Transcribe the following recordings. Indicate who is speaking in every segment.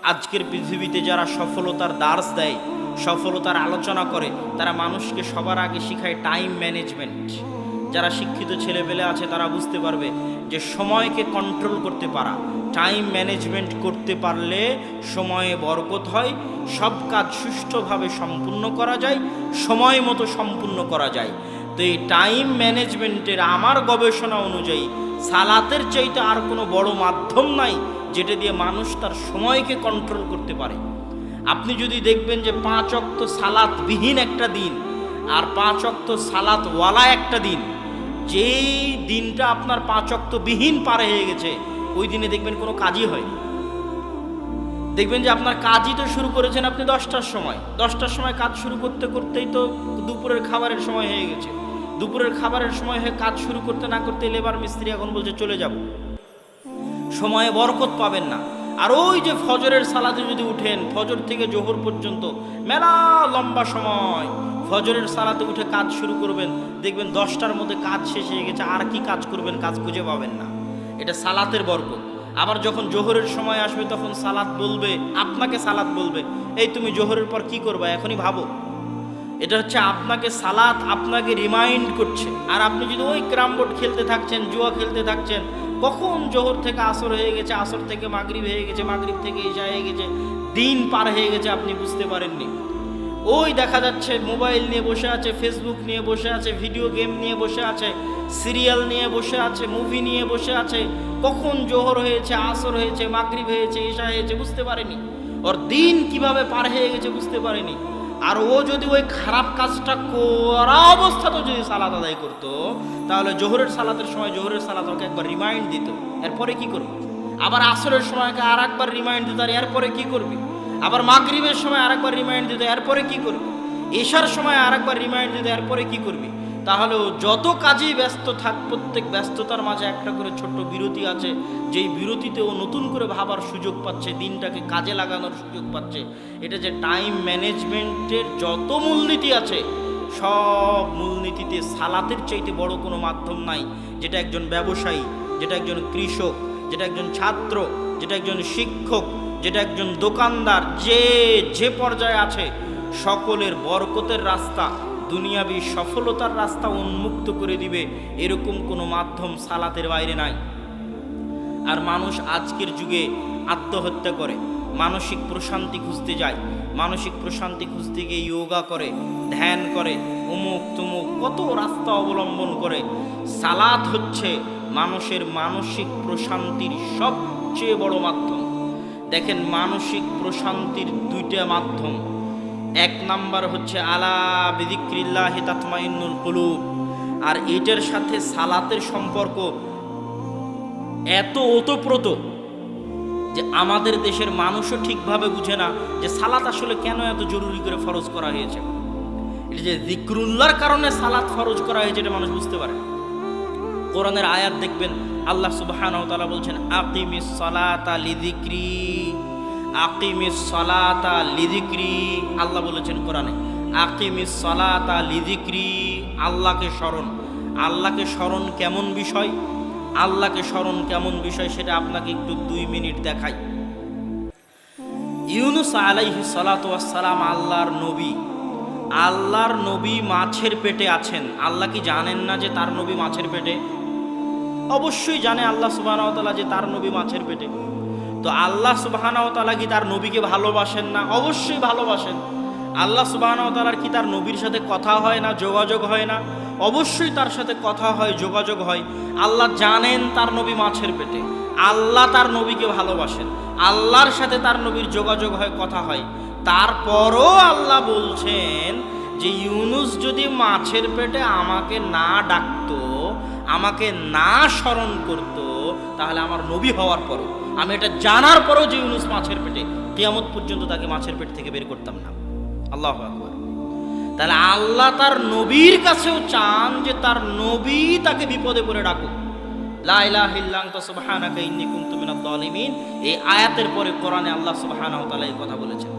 Speaker 1: আজকের পৃথিবীতে যারা সফলতার দার্স দেয়, সফলতার আলোচনা করে, তারা মানুষকে সবার আগে শিখায় টাইম ম্যানেজমেন্ট। যারা শিক্ষিত ছেলেপেলে আছে তারা বুঝতে পারবে যে সময়কে কন্ট্রোল করতে পারা, টাইম ম্যানেজমেন্ট করতে পারলে সময়ে বরকত হয়, সব কাজ সুষ্ঠুভাবে সম্পূর্ণ করা যায়, সময় মতো সম্পূর্ণ করা যায়। তো এই টাইম ম্যানেজমেন্টের আমার গবেষণা অনুযায়ী সালাতের চাইতে আর কোনো বড় মাধ্যম নাই যেটা দিয়ে মানুষ তার সময়কে কন্ট্রোল করতে পারে। আপনি যদি দেখবেন যে 5 ওয়াক্ত সালাত বিহীন একটা দিন আর 5 ওয়াক্ত সালাত ওয়ালা একটা দিন, যেই দিনটা আপনার 5 ওয়াক্ত বিহীন পার হয়ে গেছে ওই দিনে দেখবেন কোনো কাজই হয়নি। দেখবেন যে আপনার কাজই তো শুরু করেছেন আপনি 10টার সময়, 10টার সময় কাজ শুরু করতে করতেই তো দুপুরের খাবারের সময় হয়ে গেছে। দুপুরের খাবারের সময় হয়ে কাজ শুরু করতে না করতে লেবার মিস্ত্রি এখন বলছে চলে যাব, সময়ে বরকত পাবেন না। আর ওই যে ফজরের সালাতে যদি উঠেন, ফজর থেকে জোহর পর্যন্ত মেলা লম্বা সময়, ফজরের সালাতে উঠে কাজ শুরু করবেন, দেখবেন 10টার মধ্যে কাজ শেষ হয়ে গেছে, আর কি কাজ করবেন, কাজ খুঁজে পাবেন না। এটা সালাতের বরকত। আবার যখন জোহরের সময় আসবে তখন সালাত বলবে, আপনাকে সালাত বলবে, এই তুমি জোহরের পর কি করবা এখনই ভাবো। এটা হচ্ছে আপনাকে সালাত আপনাকে রিমাইন্ড করছে। আর আপনি যদি ওই ক্যারাম বোর্ড খেলতে থাকছেন, জুয়া খেলতে থাকছেন, কখন জোহর থেকে আসর হয়ে গেছে, আসর থেকে মাগরিব হয়ে গেছে, মাগরিব থেকে ইশা হয়ে গেছে, দিন পার হয়ে গেছে, আপনি বুঝতে পারেননি। ওই দেখা যাচ্ছে মোবাইল নিয়ে বসে আছে, ফেসবুক নিয়ে বসে আছে, ভিডিও গেম নিয়ে বসে আছে, সিরিয়াল নিয়ে বসে আছে, মুভি নিয়ে বসে আছে, কখন জোহর হয়েছে, আসর হয়েছে, মাগরিব হয়েছে, ইশা হয়েছে, বুঝতে পারেনি। ওর দিন কিভাবে পার হয়ে গেছে বুঝতে পারেনি। আর ও যদি ওই খারাপ কাজটা করা অবস্থাতেও যদি সালাত আদায় করতো, তাহলে জোহরের সালাতের সময় জোহরের সালাত ওকে একবার রিমাইন্ড দিত, এরপরে কি করবে। আবার আসরের সময়কে আর একবার রিমাইন্ড দিত, আর এরপরে কি করবে। আবার মাগরিবের সময় আর একবার রিমাইন্ড দিত, এরপরে কি করবে। এশার সময় আর একবার রিমাইন্ড দিত, এরপরে কি করবে। তাহলে ও যত কাজেই ব্যস্ত থাক, প্রত্যেক ব্যস্ততার মাঝে একটা করে ছোট্ট বিরতি আছে, যেই বিরতিতে ও নতুন করে ভাবার সুযোগ পাচ্ছে, দিনটাকে কাজে লাগানোর সুযোগ পাচ্ছে। এটা যে টাইম ম্যানেজমেন্টের যত মূলনীতি আছে, সব মূলনীতিতে সালাতের চাইতে বড় কোনো মাধ্যম নাই, যেটা একজন ব্যবসায়ী, যেটা একজন কৃষক, যেটা একজন ছাত্র, যেটা একজন শিক্ষক, যেটা একজন দোকানদার, যে পর্যায়ে আছে, সকলের বরকতের রাস্তা, দুনিয়াবী সফলতার রাস্তা উন্মুক্ত করে দিবে, এরকম কোনো মাধ্যম সালাতের বাইরে নাই। আর মানুষ আজকের যুগে আত্মহত্যা করে, মানসিক প্রশান্তি খুঁজতে যায়, মানসিক প্রশান্তি খুঁজতে গিয়ে যোগা করে, ধ্যান করে, অমুক তুমুক কত রাস্তা অবলম্বন করে। সালাত হচ্ছে মানুষের মানসিক প্রশান্তির সবচেয়ে বড় মাধ্যম। দেখেন, মানসিক প্রশান্তির 2টা মাধ্যম। 1 নাম্বার হচ্ছে আলা বিযিক্রিল্লাহি তাতমাইন্নুল কুলুব। আর এটার সাথে সালাতের সম্পর্ক এত ওতপ্রোত যে আমাদের দেশের মানুষও ঠিকভাবে বুঝে না যে সালাত আসলে কেন এত জরুরি করে ফরজ করা হয়েছে। এটা যে যিকরুল্লাহর কারণে সালাত ফরজ করা হয়েছে এটা মানুষ বুঝতে পারে। কোরআনের আয়াত দেখবেন, আল্লাহ সুবহানাহু ওয়া তাআলা বলছেন আকিমিস সালাতা লিযিকরি, আকিমিস সালাতা লিযিকরি। আল্লাহ বলেছেন কোরআনে আকিমিস সালাতা লিযিকরি, আল্লাহকে স্মরণ। আল্লাহকে স্মরণ কেমন বিষয়, আল্লাহকে স্মরণ কেমন বিষয় সেটা আপনাকে একটু 2 মিনিট দেখাই। ইউনুস আলাইহিস সালাতু ওয়াস সালাম আল্লাহর নবী, আল্লাহর নবী মাছের পেটে আছেন। আল্লাহ কি জানেন না যে তার নবী মাছের পেটে? অবশ্যই জানে আল্লাহ সুবহানাহু ওয়া তাআলা যে তার নবী মাছের পেটে। তো আল্লাহ সুবহানাহু ওয়া তাআলা কি তার নবীকে ভালোবাসেন না? অবশ্যই ভালোবাসেন। আল্লাহ সুবহানাহু ওয়া তাআলার কি তার নবীর সাথে কথা হয় না, যোগাযোগ হয় না? অবশ্যই তার সাথে কথা হয়, যোগাযোগ হয়। আল্লাহ জানেন তার নবী মাছের পেটে, আল্লাহ তার নবীকে ভালোবাসেন, আল্লাহর সাথে তার নবীর যোগাযোগ হয়, কথা হয়। তারপরও আল্লাহ বলছেন যে ইউনুস যদি মাছের পেটে আমাকে না ডাকতো, আমাকে না স্মরণ করত, তাহলে আমার নবী হওয়ার পরও, আমি এটা জানার পরও যে ইউনুস মাছের পেটে, কিয়ামত পর্যন্ত তাকে মাছের পেট থেকে বের করতাম না। আল্লাহু আকবার। তাহলে আল্লাহ তার নবীর কাছেও চান যে তার নবী তাকে বিপদে পড়ে ডাকুক। লা ইলাহা ইল্লা আনতা সুবহানাকা ইন্নী কুনতু মিনাজ জালিমিন। এই আয়াতের পরে কোরআনে আল্লাহ সুবহানাহু ওয়া তাআলা এই কথা বলেছেন।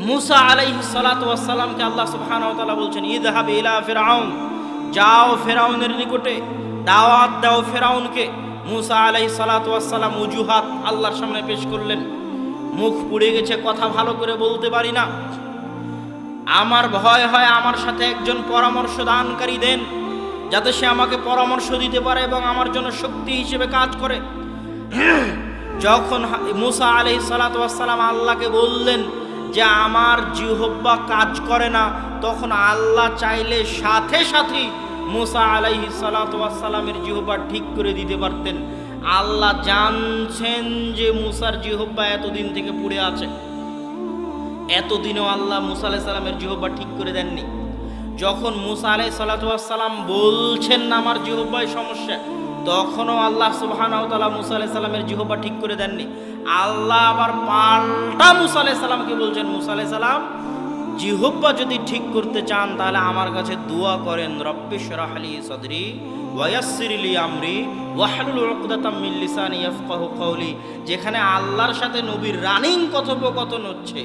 Speaker 1: মুসা আলাইহিস সালাতু ওয়াস সালামকে আল্লাহ সুবহানাহু ওয়া তাআলা বলছেন ইযহাব ইলা ফিরআউন, যাও ফেরাউনের নিকটে, দাওয়াত দাও ফেরাউনকে। মুসা আলাইহিস সালাতু ওয়াস সালাম উজুহাত আল্লাহর সামনে পেশ করলেন। মুখ পুড়ে গেছে, কথা ভালো করে বলতে পারি না। আমার ভয় হয় আমার সাথে একজন পরামর্শ দানকারী দেন, যাতে সে আমাকে পরামর্শ দিতে পারে এবং আমার জন্য শক্তি হিসেবে কাজ করে। যখন মুসা আলাইহিস সালাতু ওয়াস সালাম আল্লাহকে বললেন যে আমার জিহ্বা কাজ করে না, তখন আল্লাহ চাইলে সাথে সাথেই মুসা আলাইহিস সালাতু ওয়াস সালামের জিহ্বা ঠিক করে দিতে পারতেন। আল্লাহ জানছেন যে মুসার জিহ্বা এতদিন থেকে পুড়ে আছে, এতদিনও আল্লাহ মুসা আলাইহিস সালামের জিহ্বা ঠিক করে দেননি। যখন মুসা আলাইহিস সালাতু ওয়াস সালাম বলছেন আমার জিহ্বায় সমস্যা, তখনও আল্লাহ সুবহানাহু ওয়া তাআলা মুসা আলাইহিস সালামের জিহ্বা ঠিক করে দেননি। আল্লাহ আবার পাল্টা মুসা আলাইহিস সালামকে বলছেন, মুসা আলাইহিস সালাম জিহ্বা যদি ঠিক করতে চান তাহলে আমার কাছে দোয়া করেন, রব্বিশরাহ লি সাদরি ওয়া ইয়াসসির লি আমরি ওয়াহলুল উকদাতাম মিন লিসানি ইয়াফকাহু কওলি। যেখানে আল্লাহর সাথে নবীর রানিং কথোপকথন হচ্ছে,